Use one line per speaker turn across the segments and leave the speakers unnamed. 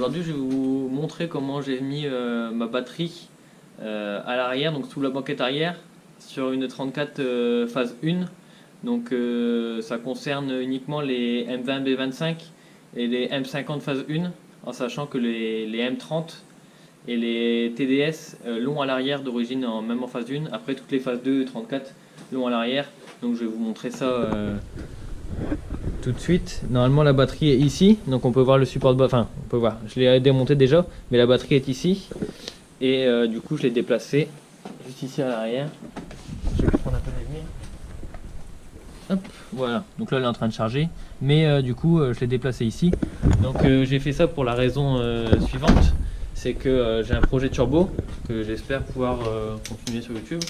Aujourd'hui, je vais vous montrer comment j'ai mis ma batterie à l'arrière, donc sous la banquette arrière, sur une 34 phase 1. Donc ça concerne uniquement les M20B25 et les M50 phase 1, en sachant que les M30 et les TDS l'ont à l'arrière d'origine, même en phase 1. Après, toutes les phases 2 et 34 l'ont à l'arrière. Donc je vais vous montrer ça tout de suite. Normalement la batterie est ici, donc on peut voir le support de enfin on peut voir, je l'ai démonté déjà, mais la batterie est ici. Et du coup je l'ai déplacé juste ici à l'arrière. Je vais prendre un peu de lumière. Hop, voilà, donc là elle est en train de charger, mais du coup je l'ai déplacé ici. Donc j'ai fait ça pour la raison suivante, c'est que j'ai un projet turbo que j'espère pouvoir continuer sur YouTube,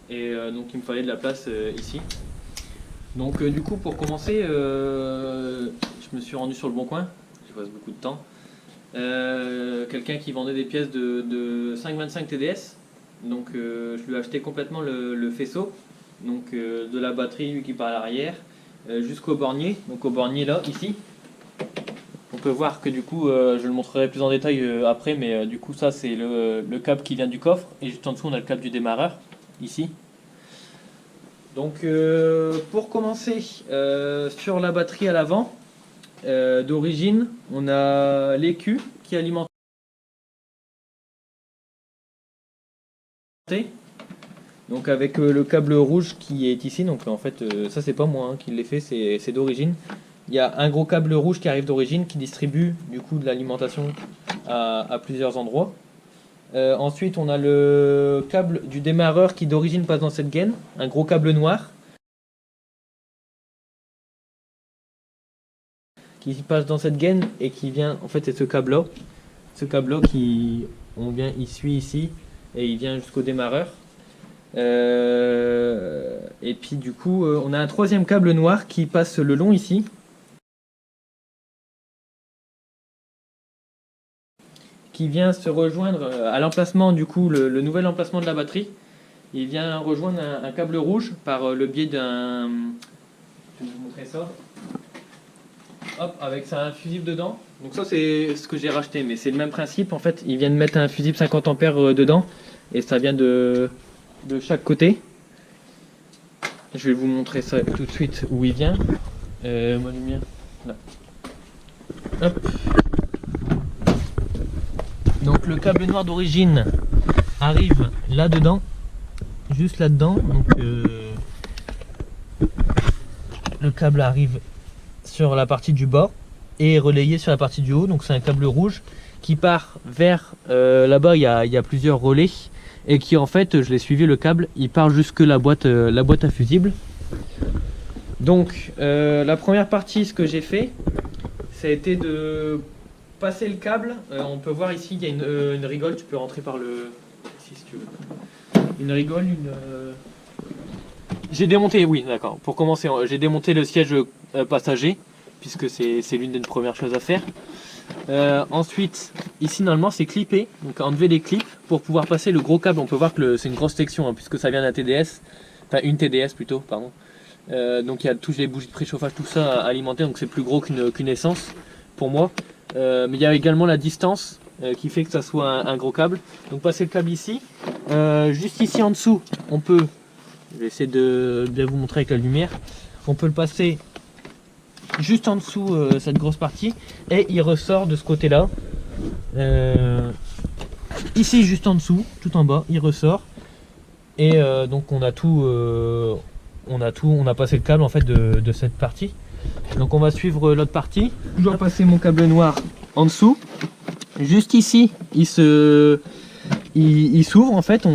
et donc il me fallait de la place ici. Donc du coup pour commencer, je me suis rendu sur le Bon Coin, j'y passe beaucoup de temps. Quelqu'un qui vendait des pièces de 525 TDS, donc je lui ai acheté complètement le faisceau, donc de la batterie lui qui part à l'arrière jusqu'au bornier. Donc au bornier là, ici, on peut voir que du coup, je le montrerai plus en détail après, mais du coup ça c'est le câble qui vient du coffre, et juste en dessous on a le câble du démarreur, ici. Donc pour commencer, sur la batterie à l'avant, d'origine, on a l'écu qui alimente. Donc avec le câble rouge qui est ici, donc en fait ça c'est pas moi qui l'ai fait, c'est d'origine. Il y a un gros câble rouge qui arrive d'origine qui distribue du coup de l'alimentation à plusieurs endroits. Ensuite on a le câble du démarreur qui d'origine passe dans cette gaine, un gros câble noir qui passe dans cette gaine et qui vient, en fait c'est ce câble là qui, on vient, il suit ici et il vient jusqu'au démarreur. Et puis du coup on a un troisième câble noir qui passe le long ici, qui vient se rejoindre à l'emplacement, du coup le nouvel emplacement de la batterie. Il vient rejoindre un câble rouge par le biais d'un, je vais vous montrer ça, hop, avec un fusible dedans. Donc ça c'est ce que j'ai racheté, mais c'est le même principe en fait. Ils viennent mettre un fusible 50 ampères dedans et ça vient de chaque côté. Je vais vous montrer ça tout de suite où il vient. Ma lumière, là. Hop. Donc le câble noir d'origine arrive là-dedans, juste là-dedans. Donc le câble arrive sur la partie du bas et est relayé sur la partie du haut. Donc c'est un câble rouge qui part vers là-bas. Il y a plusieurs relais et qui en fait, je l'ai suivi le câble, il part jusque la boîte à fusible. Donc la première partie, ce que j'ai fait, ça a été de passer le câble. On peut voir ici, il y a une rigole, tu peux rentrer par le... ici si tu veux. Une rigole, j'ai démonté, oui d'accord, pour commencer, j'ai démonté le siège passager, puisque c'est l'une des premières choses à faire. Ensuite, ici normalement c'est clippé, donc enlever les clips pour pouvoir passer le gros câble. On peut voir que c'est une grosse section, puisque ça vient d'un TDS, enfin une TDS plutôt, pardon. Donc il y a toutes les bougies de préchauffage, tout ça alimenté, donc c'est plus gros qu'une essence pour moi. Mais il y a également la distance qui fait que ça soit un gros câble. Donc passer le câble ici, juste ici en dessous, on peut, je vais essayer de bien vous montrer avec la lumière, on peut le passer juste en dessous cette grosse partie et il ressort de ce côté là, ici juste en dessous, tout en bas, il ressort et donc on a tout, on a passé le câble en fait de cette partie. Donc on va suivre l'autre partie. Je dois passer mon câble noir en dessous. Juste ici, il s'ouvre en fait,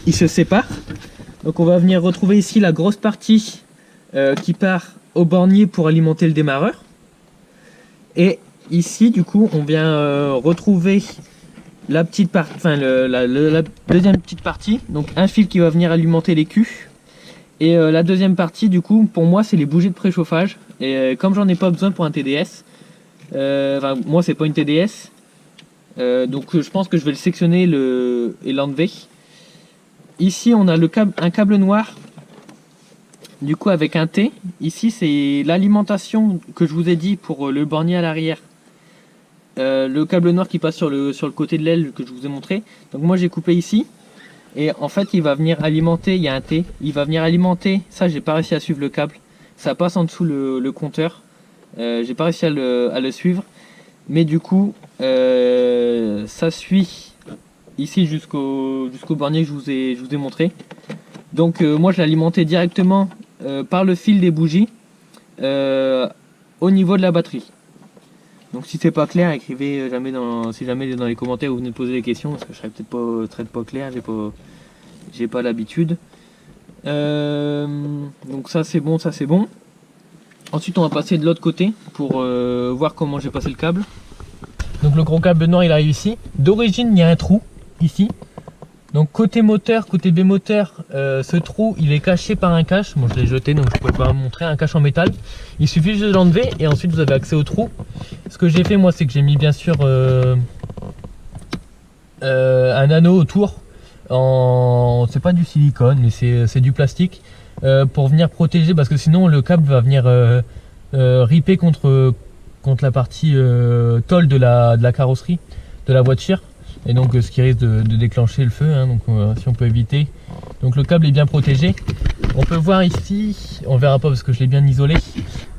il se sépare. Donc on va venir retrouver ici la grosse partie qui part au bornier pour alimenter le démarreur. Et ici du coup on vient retrouver la petite partie, enfin la deuxième petite partie. Donc un fil qui va venir alimenter l'écu. Et la deuxième partie du coup pour moi c'est les bougies de préchauffage, et comme j'en ai pas besoin pour un TDS, enfin moi c'est pas une TDS, donc je pense que je vais le sectionner et l'enlever. Ici on a un câble noir du coup avec un T. Ici c'est l'alimentation que je vous ai dit pour le bornier à l'arrière le câble noir qui passe sur le côté de l'aile que je vous ai montré. Donc moi j'ai coupé ici. Et en fait il va venir alimenter, il y a un T, il va venir alimenter, ça j'ai pas réussi à suivre le câble. Ça passe en dessous le compteur. J'ai pas réussi à le suivre. Mais du coup ça suit ici jusqu'au bornier que je vous ai montré. Donc moi je l'ai alimenté directement par le fil des bougies au niveau de la batterie. Donc si c'est pas clair, écrivez si jamais dans les commentaires vous venez de poser des questions, parce que je serais peut-être pas clair, j'ai pas l'habitude. Donc ça c'est bon, ça c'est bon. Ensuite on va passer de l'autre côté pour voir comment j'ai passé le câble. Donc le gros câble noir il arrive ici. D'origine il y a un trou ici. Donc côté moteur, côté B-moteur, ce trou il est caché par un cache. Bon je l'ai jeté donc je ne pourrais pas vous montrer, un cache en métal. Il suffit juste de l'enlever et ensuite vous avez accès au trou. Ce que j'ai fait moi c'est que j'ai mis bien sûr un anneau autour. C'est pas du silicone mais c'est du plastique pour venir protéger, parce que sinon le câble va venir ripper contre la partie tôle de la carrosserie de la voiture. Et donc ce qui risque de déclencher le feu, hein, donc si on peut éviter. Donc le câble est bien protégé. On peut voir ici, on verra pas parce que je l'ai bien isolé,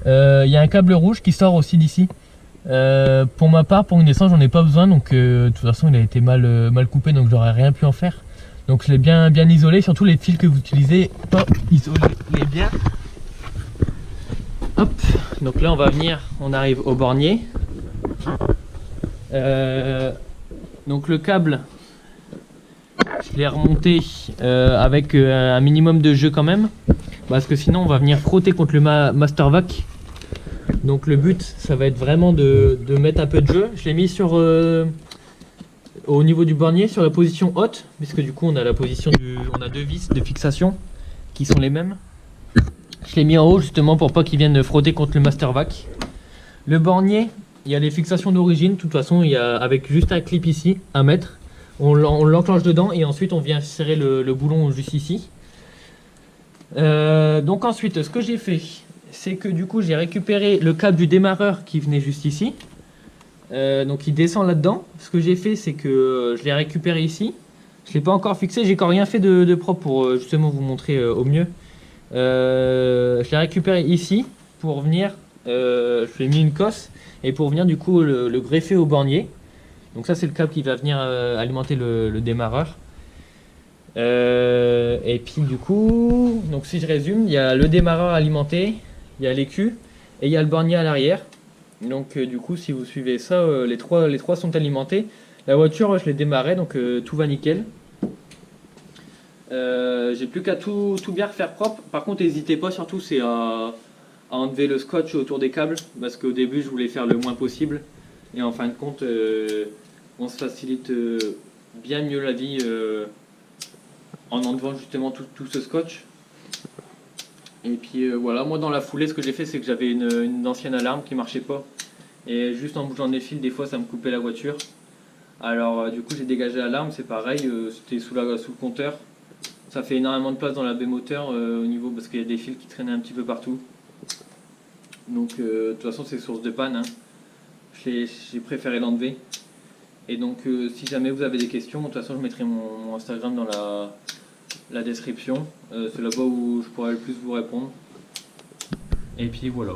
il y a un câble rouge qui sort aussi d'ici. Pour ma part, pour une essence j'en ai pas besoin, donc de toute façon il a été mal coupé, donc j'aurais rien pu en faire. Donc je l'ai bien isolé, surtout les fils que vous utilisez, isolez-les bien. Hop, donc là on arrive au bornier. Donc le câble, je l'ai remonté avec un minimum de jeu quand même, parce que sinon on va venir frotter contre le Master Vac. Donc le but ça va être vraiment de mettre un peu de jeu. Je l'ai mis au niveau du bornier sur la position haute, puisque du coup on a on a deux vis de fixation qui sont les mêmes. Je l'ai mis en haut justement pour pas qu'il vienne frotter contre le Master Vac. Le bornier, il y a les fixations d'origine, de toute façon il y a avec juste un clip ici, 1 mètre, on l'enclenche dedans et ensuite on vient serrer le boulon juste ici. Donc ensuite ce que j'ai fait, c'est que du coup j'ai récupéré le câble du démarreur qui venait juste ici, donc il descend là-dedans. Ce que j'ai fait c'est que je l'ai récupéré ici, je ne l'ai pas encore fixé, j'ai encore rien fait de propre pour justement vous montrer au mieux. Je l'ai récupéré ici pour venir, je lui ai mis une cosse et pour venir du coup le greffer au bornier. Donc ça c'est le câble qui va venir alimenter le démarreur. Et puis du coup, donc si je résume, il y a le démarreur alimenté, il y a l'écu et il y a le bornier à l'arrière. Donc du coup si vous suivez ça, les trois sont alimentés. La voiture je l'ai démarré, donc tout va nickel. J'ai plus qu'à tout bien refaire propre. Par contre n'hésitez pas surtout c'est à enlever le scotch autour des câbles, parce qu'au début je voulais faire le moins possible et en fin de compte on se facilite bien mieux la vie en enlevant justement tout ce scotch. Et puis voilà, moi dans la foulée ce que j'ai fait c'est que j'avais une ancienne alarme qui marchait pas et juste en bougeant des fils des fois ça me coupait la voiture. Alors du coup j'ai dégagé l'alarme, c'est pareil, c'était sous le compteur. Ça fait énormément de place dans la baie moteur au niveau, parce qu'il y a des fils qui traînaient un petit peu partout. Donc de toute façon c'est source de panne, hein. J'ai préféré l'enlever. Et donc si jamais vous avez des questions, de toute façon je mettrai mon Instagram dans la description. C'est là-bas où je pourrai le plus vous répondre. Et puis voilà.